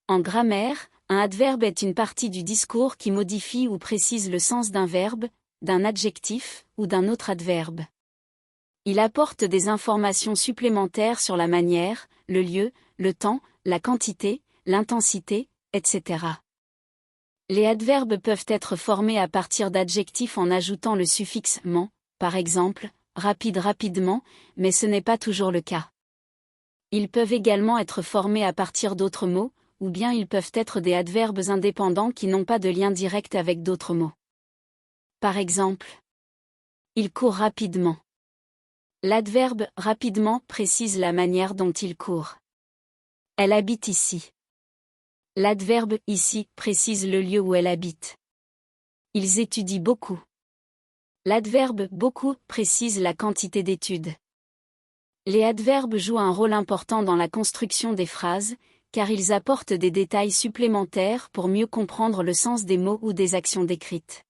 En grammaire, un adverbe est une partie du discours qui modifie ou précise le sens d'un verbe, d'un adjectif ou d'un autre adverbe. Il apporte des informations supplémentaires sur la manière, le lieu, le temps, la quantité, l'intensité, etc. Les adverbes peuvent être formés à partir d'adjectifs en ajoutant le suffixe « ment », par exemple, rapide rapidement, mais ce n'est pas toujours le cas. Ils peuvent également être formés à partir d'autres mots, ou bien ils peuvent être des adverbes indépendants qui n'ont pas de lien direct avec d'autres mots. Par exemple, il court rapidement. L'adverbe « rapidement » précise la manière dont il court. Elle habite ici. L'adverbe « ici » précise le lieu où elle habite. Ils étudient beaucoup. L'adverbe « beaucoup » précise la quantité d'études. Les adverbes jouent un rôle important dans la construction des phrases, car ils apportent des détails supplémentaires pour mieux comprendre le sens des mots ou des actions décrites.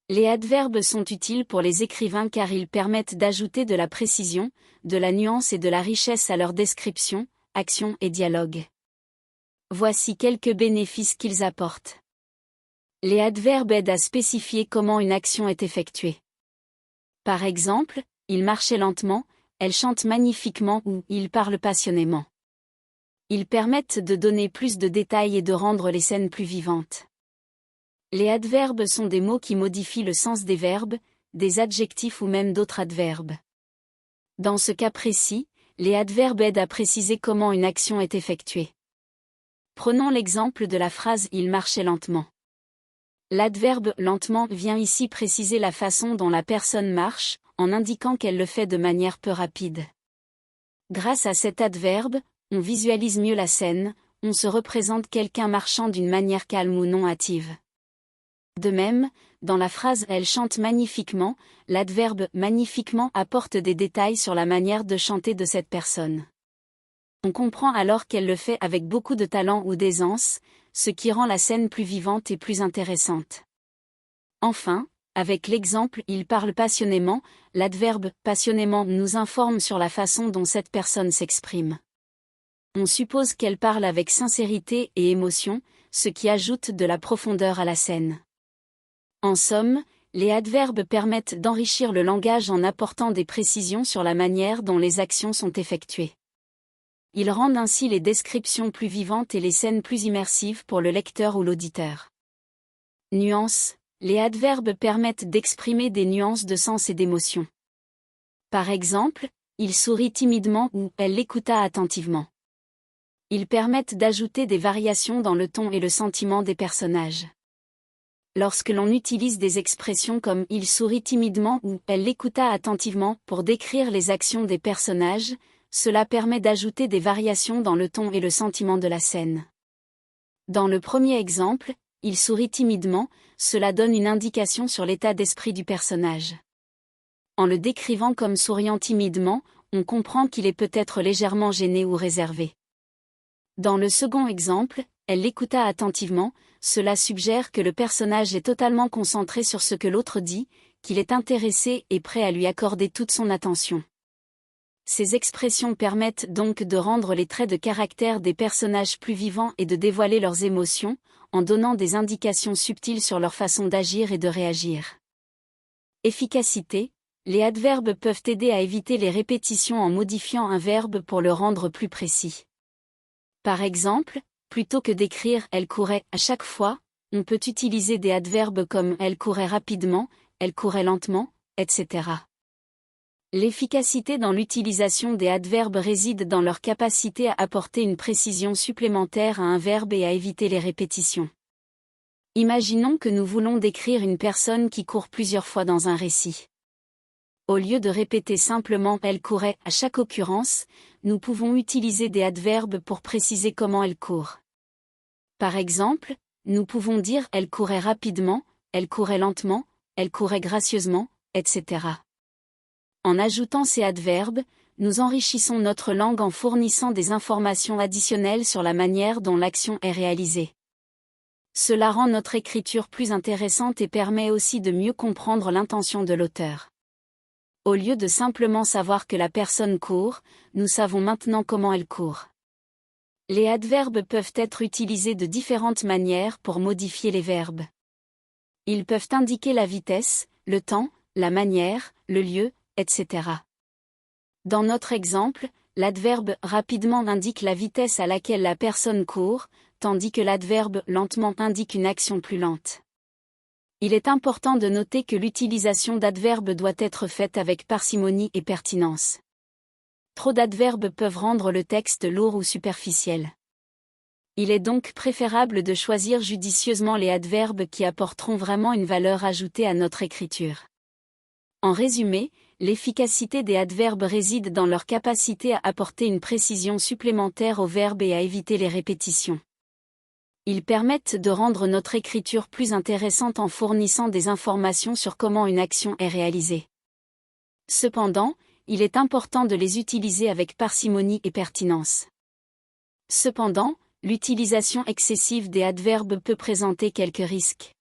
Les adverbes sont utiles pour les écrivains car ils permettent d'ajouter de la précision, de la nuance et de la richesse à leurs descriptions, actions et dialogues. Voici quelques bénéfices qu'ils apportent. Les adverbes aident à spécifier comment une action est effectuée. Par exemple, il marchait lentement, elle chante magnifiquement ou il parle passionnément. Ils permettent de donner plus de détails et de rendre les scènes plus vivantes. Les adverbes sont des mots qui modifient le sens des verbes, des adjectifs ou même d'autres adverbes. Dans ce cas précis, les adverbes aident à préciser comment une action est effectuée. Prenons l'exemple de la phrase « il marchait lentement ». L'adverbe « lentement » vient ici préciser la façon dont la personne marche, en indiquant qu'elle le fait de manière peu rapide. Grâce à cet adverbe, on visualise mieux la scène, on se représente quelqu'un marchant d'une manière calme ou non hâtive. De même, dans la phrase « elle chante magnifiquement », l'adverbe « magnifiquement » apporte des détails sur la manière de chanter de cette personne. On comprend alors qu'elle le fait avec beaucoup de talent ou d'aisance, ce qui rend la scène plus vivante et plus intéressante. Enfin, avec l'exemple « il parle passionnément », l'adverbe « passionnément » nous informe sur la façon dont cette personne s'exprime. On suppose qu'elle parle avec sincérité et émotion, ce qui ajoute de la profondeur à la scène. En somme, les adverbes permettent d'enrichir le langage en apportant des précisions sur la manière dont les actions sont effectuées. Ils rendent ainsi les descriptions plus vivantes et les scènes plus immersives pour le lecteur ou l'auditeur. Nuances. Les adverbes permettent d'exprimer des nuances de sens et d'émotion. Par exemple, il sourit timidement ou elle l'écouta attentivement. Ils permettent d'ajouter des variations dans le ton et le sentiment des personnages. Lorsque l'on utilise des expressions comme « il sourit timidement » ou « elle l'écouta attentivement » pour décrire les actions des personnages, cela permet d'ajouter des variations dans le ton et le sentiment de la scène. Dans le premier exemple, « il sourit timidement », cela donne une indication sur l'état d'esprit du personnage. En le décrivant comme souriant timidement, on comprend qu'il est peut-être légèrement gêné ou réservé. Dans le second exemple, elle l'écouta attentivement, cela suggère que le personnage est totalement concentré sur ce que l'autre dit, qu'il est intéressé et prêt à lui accorder toute son attention. Ces expressions permettent donc de rendre les traits de caractère des personnages plus vivants et de dévoiler leurs émotions, en donnant des indications subtiles sur leur façon d'agir et de réagir. Efficacité. Les adverbes peuvent aider à éviter les répétitions en modifiant un verbe pour le rendre plus précis. Par exemple, plutôt que d'écrire « elle courait » à chaque fois, on peut utiliser des adverbes comme « elle courait rapidement »,« elle courait lentement », etc. L'efficacité dans l'utilisation des adverbes réside dans leur capacité à apporter une précision supplémentaire à un verbe et à éviter les répétitions. Imaginons que nous voulons décrire une personne qui court plusieurs fois dans un récit. Au lieu de répéter simplement « elle courait » à chaque occurrence, nous pouvons utiliser des adverbes pour préciser comment elle court. Par exemple, nous pouvons dire « elle courait rapidement »,« elle courait lentement »,« elle courait gracieusement », etc. En ajoutant ces adverbes, nous enrichissons notre langue en fournissant des informations additionnelles sur la manière dont l'action est réalisée. Cela rend notre écriture plus intéressante et permet aussi de mieux comprendre l'intention de l'auteur. Au lieu de simplement savoir que la personne court, nous savons maintenant comment elle court. Les adverbes peuvent être utilisés de différentes manières pour modifier les verbes. Ils peuvent indiquer la vitesse, le temps, la manière, le lieu, etc. Dans notre exemple, l'adverbe rapidement indique la vitesse à laquelle la personne court, tandis que l'adverbe lentement indique une action plus lente. Il est important de noter que l'utilisation d'adverbes doit être faite avec parcimonie et pertinence. Trop d'adverbes peuvent rendre le texte lourd ou superficiel. Il est donc préférable de choisir judicieusement les adverbes qui apporteront vraiment une valeur ajoutée à notre écriture. En résumé, l'efficacité des adverbes réside dans leur capacité à apporter une précision supplémentaire au verbe et à éviter les répétitions. Ils permettent de rendre notre écriture plus intéressante en fournissant des informations sur comment une action est réalisée. Cependant, il est important de les utiliser avec parcimonie et pertinence. Cependant, l'utilisation excessive des adverbes peut présenter quelques risques.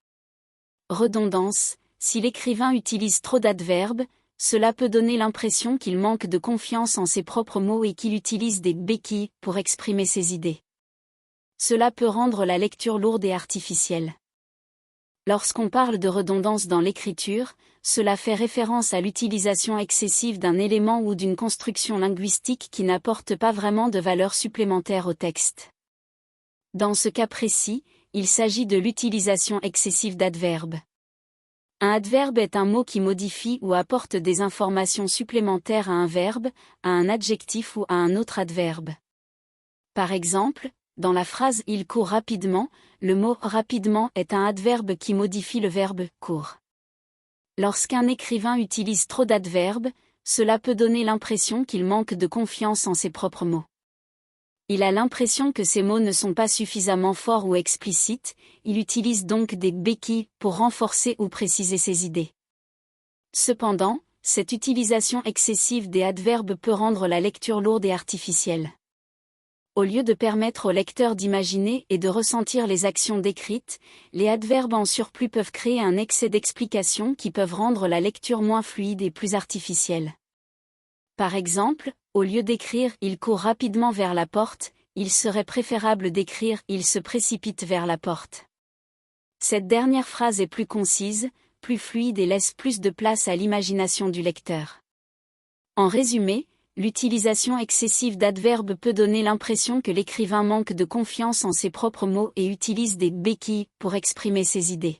Redondance. Si l'écrivain utilise trop d'adverbes, cela peut donner l'impression qu'il manque de confiance en ses propres mots et qu'il utilise des béquilles pour exprimer ses idées. Cela peut rendre la lecture lourde et artificielle. Lorsqu'on parle de redondance dans l'écriture, cela fait référence à l'utilisation excessive d'un élément ou d'une construction linguistique qui n'apporte pas vraiment de valeur supplémentaire au texte. Dans ce cas précis, il s'agit de l'utilisation excessive d'adverbes. Un adverbe est un mot qui modifie ou apporte des informations supplémentaires à un verbe, à un adjectif ou à un autre adverbe. Par exemple, dans la phrase « il court rapidement », le mot « rapidement » est un adverbe qui modifie le verbe « court ». Lorsqu'un écrivain utilise trop d'adverbes, cela peut donner l'impression qu'il manque de confiance en ses propres mots. Il a l'impression que ses mots ne sont pas suffisamment forts ou explicites, il utilise donc des béquilles pour renforcer ou préciser ses idées. Cependant, cette utilisation excessive des adverbes peut rendre la lecture lourde et artificielle. Au lieu de permettre au lecteur d'imaginer et de ressentir les actions décrites, les adverbes en surplus peuvent créer un excès d'explications qui peuvent rendre la lecture moins fluide et plus artificielle. Par exemple, au lieu d'écrire « il court rapidement vers la porte », il serait préférable d'écrire « il se précipite vers la porte ». Cette dernière phrase est plus concise, plus fluide et laisse plus de place à l'imagination du lecteur. En résumé, l'utilisation excessive d'adverbes peut donner l'impression que l'écrivain manque de confiance en ses propres mots et utilise des béquilles pour exprimer ses idées.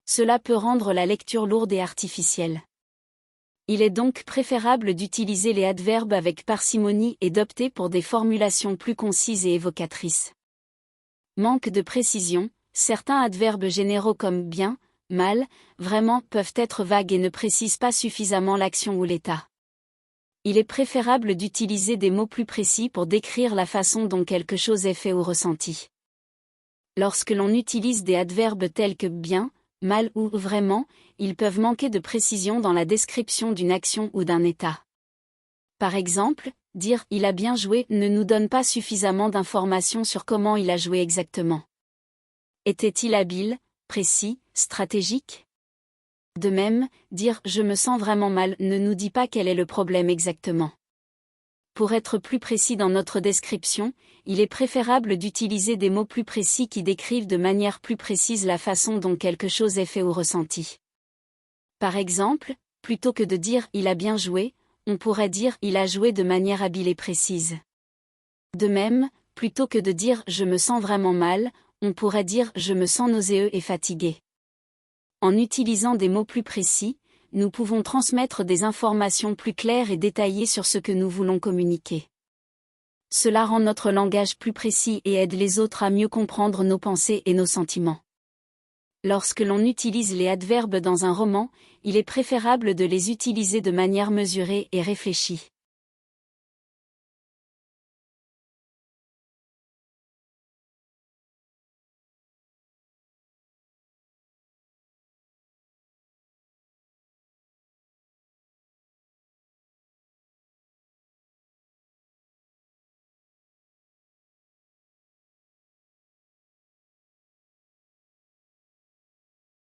Cela peut rendre la lecture lourde et artificielle. Il est donc préférable d'utiliser les adverbes avec parcimonie et d'opter pour des formulations plus concises et évocatrices. Manque de précision. Certains adverbes généraux comme bien, mal, vraiment peuvent être vagues et ne précisent pas suffisamment l'action ou l'état. Il est préférable d'utiliser des mots plus précis pour décrire la façon dont quelque chose est fait ou ressenti. Lorsque l'on utilise des adverbes tels que bien, mal ou vraiment, ils peuvent manquer de précision dans la description d'une action ou d'un état. Par exemple, dire « il a bien joué » ne nous donne pas suffisamment d'informations sur comment il a joué exactement. Était-il habile, précis, stratégique ? De même, dire « je me sens vraiment mal » ne nous dit pas quel est le problème exactement. Pour être plus précis dans notre description, il est préférable d'utiliser des mots plus précis qui décrivent de manière plus précise la façon dont quelque chose est fait ou ressenti. Par exemple, plutôt que de dire « il a bien joué », on pourrait dire « il a joué de manière habile et précise ». De même, plutôt que de dire « je me sens vraiment mal », on pourrait dire « je me sens nauséeux et fatigué ». En utilisant des mots plus précis, nous pouvons transmettre des informations plus claires et détaillées sur ce que nous voulons communiquer. Cela rend notre langage plus précis et aide les autres à mieux comprendre nos pensées et nos sentiments. Lorsque l'on utilise les adverbes dans un roman, il est préférable de les utiliser de manière mesurée et réfléchie.